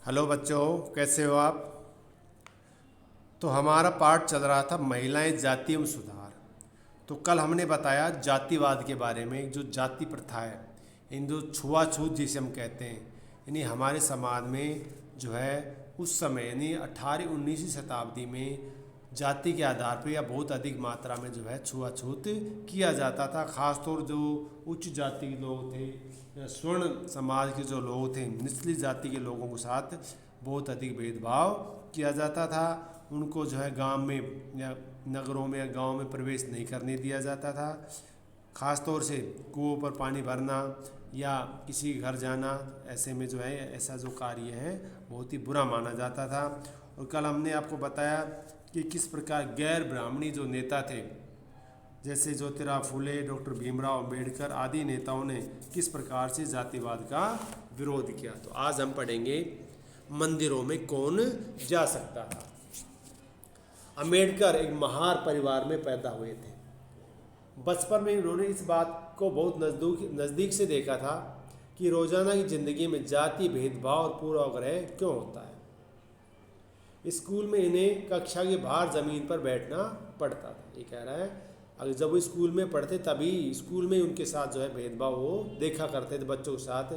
Hello बच्चों, कैसे हो आप। तो हमारा पाठ चल रहा था महिलाएं जाति एवं सुधार। तो कल हमने बताया जातिवाद के बारे में, जो जाति प्रथा है, इन जो छुआछूत जिसे हम कहते हैं, यानी हमारे समाज में जो है उस समय यानी 18वीं-19वीं शताब्दी में जाति के आधार पर या बहुत अधिक मात्रा में जो है छुआछूत किया जाता था। खासतौर जो उच्च जाति के लोग थे या स्वर्ण समाज के जो लोग थे, निचली जाति के लोगों के साथ बहुत अधिक भेदभाव किया जाता था। उनको जो है गांव में या नगरों में या गांव में प्रवेश नहीं करने दिया जाता था। ख़ास तौर से कुओं पर पानी भरना या किसी के घर जाना, ऐसे में जो है ऐसा जो कार्य है बहुत ही बुरा माना जाता था। और कल हमने आपको बताया कि किस प्रकार गैर ब्राह्मणी जो नेता थे, जैसे ज्योतिराव फुले, डॉक्टर भीमराव अंबेडकर आदि नेताओं ने किस प्रकार से जातिवाद का विरोध किया। तो आज हम पढ़ेंगे मंदिरों में कौन जा सकता था। अंबेडकर एक महार परिवार में पैदा हुए थे। बचपन में उन्होंने इस बात को बहुत नज़दीक से देखा था कि रोज़ाना की ज़िंदगी में जाति भेदभाव और पूर्वाग्रह क्यों होता है। स्कूल में इन्हें कक्षा के बाहर ज़मीन पर बैठना पड़ता था। ये कह रहा है अगर जब वो स्कूल में पढ़ते तभी स्कूल में उनके साथ जो है भेदभाव वो देखा करते थे। बच्चों के साथ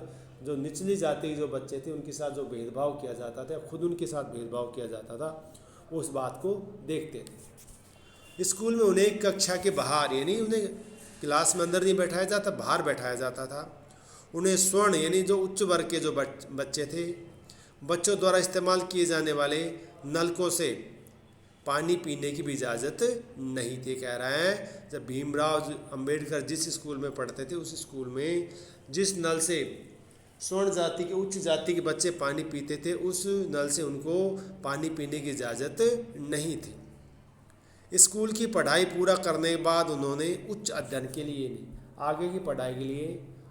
जो निचली जाति के जो बच्चे थे उनके साथ जो भेदभाव किया जाता था, खुद उनके साथ भेदभाव किया जाता था, उस बात को देखते थे। स्कूल में उन्हें कक्षा के बाहर यानी उन्हें क्लास में अंदर नहीं बैठाया जाता, बाहर बैठाया जाता था। उन्हें स्वर्ण यानी जो उच्च वर्ग के जो बच्चे थे, बच्चों द्वारा इस्तेमाल किए जाने वाले नलकों से पानी पीने की भी इजाज़त नहीं थी। कह रहा है जब भीमराव अंबेडकर जिस स्कूल में पढ़ते थे उस स्कूल में जिस नल से स्वर्ण जाति के उच्च जाति के बच्चे पानी पीते थे, उस नल से उनको पानी पीने की इजाज़त नहीं थी। स्कूल की पढ़ाई पूरा करने के बाद उन्होंने उच्च अध्ययन के लिए नहीं, आगे की पढ़ाई के लिए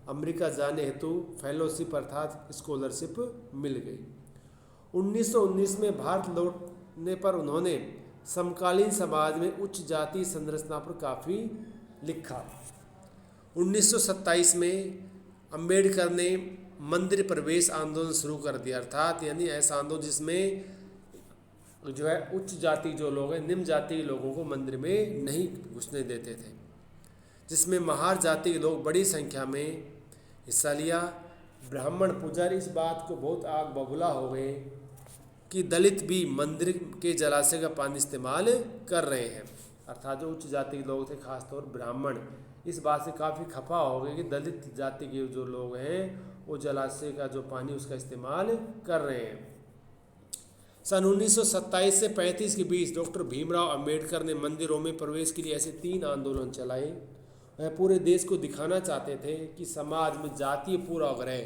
अमेरिका जाने हेतु फेलोशिप अर्थात स्कॉलरशिप मिल गई। 1919 में भारत लौटने पर उन्होंने समकालीन समाज में उच्च जाति संरचना पर काफ़ी लिखा। 1927 में अंबेडकर ने मंदिर प्रवेश आंदोलन शुरू कर दिया, अर्थात यानी ऐसा आंदोलन जिसमें जो है उच्च जाति जो लोग हैं निम्न जाति के लोगों को मंदिर में नहीं घुसने देते थे, जिसमें महार जाति के लोग बड़ी संख्या में हिस्सा लिया। ब्राह्मण पुजारी इस बात को बहुत आग बबूला हो गए कि दलित भी मंदिर के जलाशय का पानी इस्तेमाल कर रहे हैं, अर्थात जो उच्च जाति के लोग थे खासतौर ब्राह्मण इस बात से काफ़ी खफा हो गए कि दलित जाति के जो लोग हैं वो जलाशय का जो पानी उसका इस्तेमाल कर रहे हैं। सन 1927 से 35 के बीच डॉक्टर भीमराव अंबेडकर ने मंदिरों में प्रवेश के लिए ऐसे 3 आंदोलन चलाए। वह पूरे देश को दिखाना चाहते थे कि समाज में जातीय पूर्वाग्रह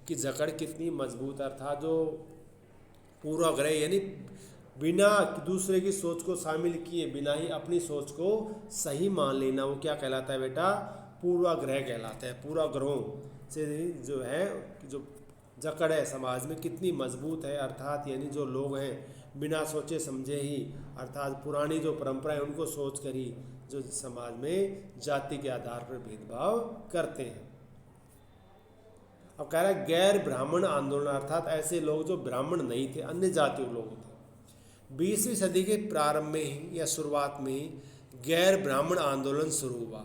की जकड़ कितनी मजबूत, अर्थात जो पूर्वाग्रह यानी बिना दूसरे की सोच को शामिल किए बिना ही अपनी सोच को सही मान लेना, वो क्या कहलाता है बेटा, पूर्वाग्रह कहलाता है। पूर्वाग्रहों से जो है जो जकड़ है समाज में कितनी मजबूत है, अर्थात यानी जो लोग हैं बिना सोचे समझे ही, अर्थात पुरानी जो परंपराएं उनको सोच कर ही जो समाज में जाति के आधार पर भेदभाव करते हैं। अब कह रहा है गैर ब्राह्मण आंदोलन, अर्थात ऐसे लोग जो ब्राह्मण नहीं थे, अन्य जातीय लोग थे। 20वीं सदी के प्रारंभ में ही या शुरुआत में ही गैर ब्राह्मण आंदोलन शुरू हुआ।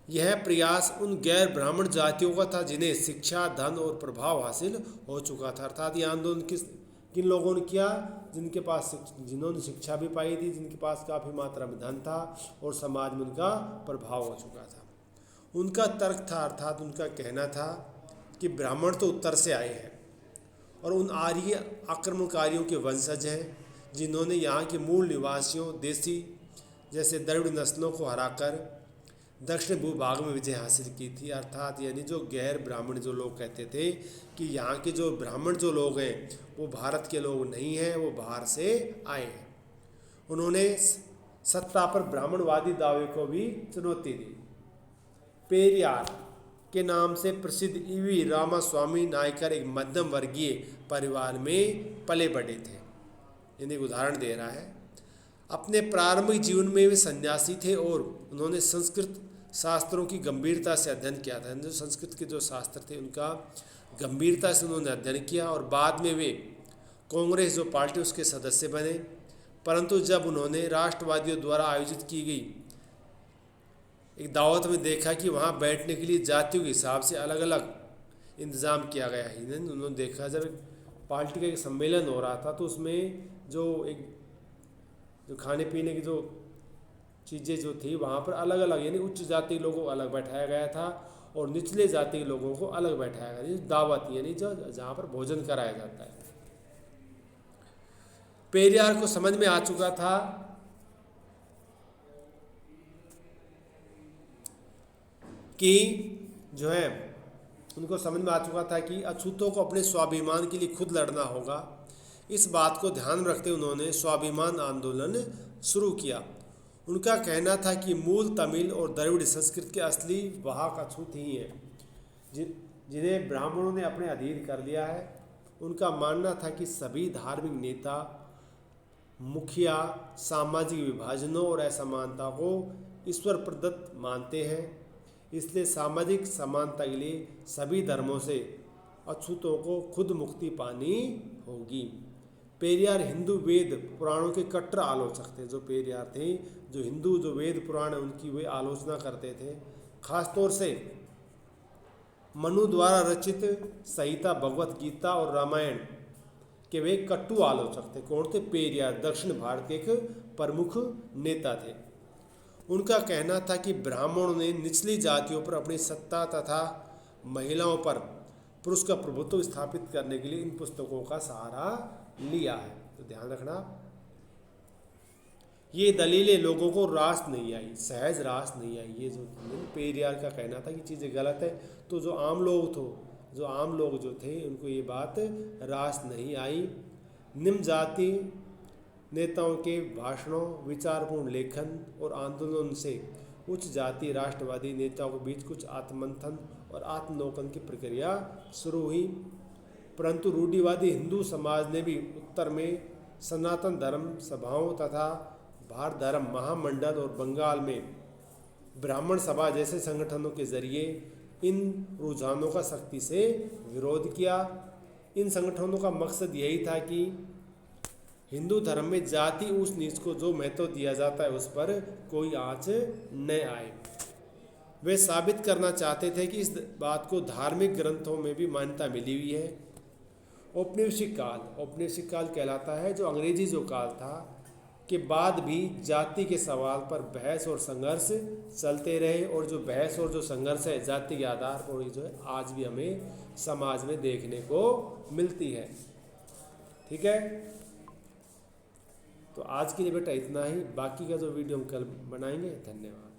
यह प्रयास उन गैर ब्राह्मण जातियों का था जिन्हें शिक्षा, धन और प्रभाव हासिल हो चुका था, अर्थात ये आंदोलन किन लोगों ने किया, जिन्होंने शिक्षा भी पाई थी, जिनके पास काफ़ी मात्रा में धन था और समाज में उनका प्रभाव हो चुका था। उनका तर्क था, अर्थात उनका कहना था कि ब्राह्मण तो उत्तर से आए हैं और उन आर्य आक्रमणकारियों के वंशज हैं जिन्होंने यहाँ के मूल निवासियों देसी जैसे द्रविड़ नस्लों को हराकर दक्षिण भूभाग में विजय हासिल की थी। अर्थात यानी जो गैर ब्राह्मण जो लोग कहते थे कि यहाँ के जो ब्राह्मण जो लोग हैं वो भारत के लोग नहीं हैं, वो बाहर से आए हैं। उन्होंने सत्ता पर ब्राह्मणवादी दावे को भी चुनौती दी। पेरियार के नाम से प्रसिद्ध ईवी रामास्वामी नायकर एक मध्यम वर्गीय परिवार में पले बढ़े थे। यानी उदाहरण दे रहा है। अपने प्रारंभिक जीवन में वे सन्यासी थे और उन्होंने संस्कृत शास्त्रों की गंभीरता से अध्ययन किया था। जो संस्कृत के जो शास्त्र थे उनका गंभीरता से उन्होंने अध्ययन किया और बाद में वे कांग्रेस जो पार्टी उसके सदस्य बने, परंतु जब उन्होंने राष्ट्रवादियों द्वारा आयोजित की गई एक दावत में देखा कि वहाँ बैठने के लिए जातियों के हिसाब से अलग अलग इंतज़ाम किया गया है, उन्होंने देखा जब एक पार्टी का एक सम्मेलन हो रहा था तो उसमें जो खाने पीने की जो चीज़ें जो थी वहाँ पर अलग अलग, यानी उच्च जाति के लोगों को अलग बैठाया गया था और निचले जाति के लोगों को अलग बैठाया गया, दावत यानी जो जहाँ पर भोजन कराया जाता है। पेरियार को समझ में आ चुका था कि जो है उनको समझ में आ चुका था कि अछूतों को अपने स्वाभिमान के लिए खुद लड़ना होगा। इस बात को ध्यान में रखते उन्होंने स्वाभिमान आंदोलन शुरू किया। उनका कहना था कि मूल तमिल और द्रविड़ संस्कृत के असली वाहक अछूत ही हैं, जिन्हें ब्राह्मणों ने अपने अधीन कर लिया है। उनका मानना था कि सभी धार्मिक नेता, मुखिया सामाजिक विभाजनों और असमानता को ईश्वर प्रदत्त मानते हैं, इसलिए सामाजिक समानता के लिए सभी धर्मों से अछूतों को खुद मुक्ति पानी होगी। पेरियार हिंदू वेद पुराणों के कट्टर आलोचक थे। जो पेरियार थे, जो हिंदू जो वेद पुराण उनकी वे आलोचना करते थे। खासतौर से मनु द्वारा रचित संहिता, भगवत गीता और रामायण के वे कट्टू आलोचक थे। कौन थे? पेरियार दक्षिण भारत के एक प्रमुख नेता थे। उनका कहना था कि ब्राह्मणों ने निचली जातियों पर अपनी सत्ता तथा महिलाओं पर पुरुष का प्रभुत्व स्थापित करने के लिए इन पुस्तकों का सहारा लिया है। तो ध्यान रखना, ये दलीलें लोगों को रास नहीं आई, सहज रास नहीं आई। ये जो पेरियार का कहना था कि चीज़ें गलत है, तो जो आम लोग जो थे उनको ये बात रास नहीं आई। निम्न जाति नेताओं के भाषणों, विचारपूर्ण लेखन और आंदोलन से उच्च जाति राष्ट्रवादी नेताओं के बीच कुछ आत्ममंथन और आत्मलोकन की प्रक्रिया शुरू हुई। परंतु रूढ़िवादी हिंदू समाज ने भी उत्तर में सनातन धर्म सभाओं तथा भारत धर्म महामंडल और बंगाल में ब्राह्मण सभा जैसे संगठनों के जरिए इन रुझानों का सख्ती से विरोध किया। इन संगठनों का मकसद यही था कि हिंदू धर्म में जाति ऊंच नीच को जो महत्व दिया जाता है उस पर कोई आंच न आए। वे साबित करना चाहते थे कि इस बात को धार्मिक ग्रंथों में भी मान्यता मिली हुई है। औपनिवेशिक काल कहलाता है जो अंग्रेजी जो काल था के बाद भी जाति के सवाल पर बहस और संघर्ष चलते रहे, और जो बहस और जो संघर्ष है जाति के आधार पर जो है आज भी हमें समाज में देखने को मिलती है। ठीक है, तो आज के लिए बेटा इतना ही, बाकी का जो वीडियो हम कल बनाएंगे। धन्यवाद।